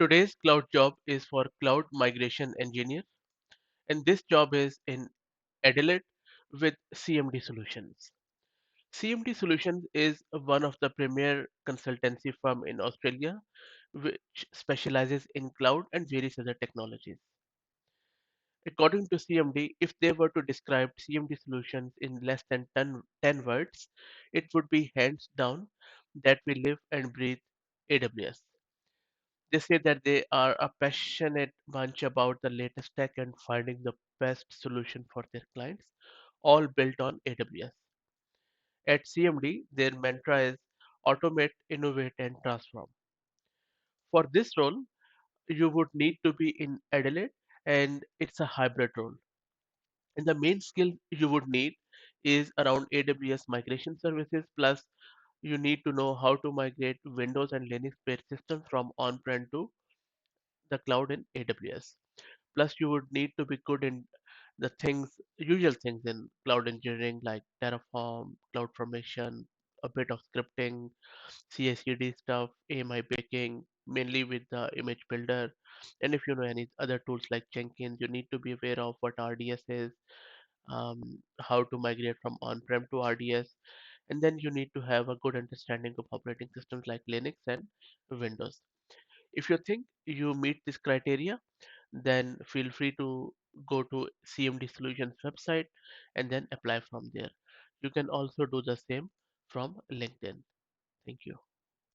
Today's cloud job is for cloud migration engineer, and this job is in Adelaide with CMD Solutions. CMD Solutions is one of the premier consultancy firm in Australia, which specializes in cloud and various other technologies. According to CMD, if they were to describe CMD Solutions in less than 10 words, it would be hands down that we live and breathe AWS. They say that they are a passionate bunch about the latest tech and finding the best solution for their clients, all built on AWS. At CMD, their mantra is automate, innovate, and transform. For this role, you would need to be in Adelaide, and it's a hybrid role. And the main skill you would need is around AWS migration services, plus you need to know how to migrate Windows and Linux based systems from on-prem to the cloud in AWS. Plus, you would need to be good in the usual things in cloud engineering like Terraform, cloud formation, a bit of scripting, CI/CD stuff, AMI baking, mainly with the image builder. And if you know any other tools like Jenkins, you need to be aware of what RDS is, how to migrate from on-prem to RDS, and then you need to have a good understanding of operating systems like Linux and Windows. If you think you meet this criteria, then feel free to go to CMD Solutions website and then apply from there. You can also do the same from LinkedIn. Thank you.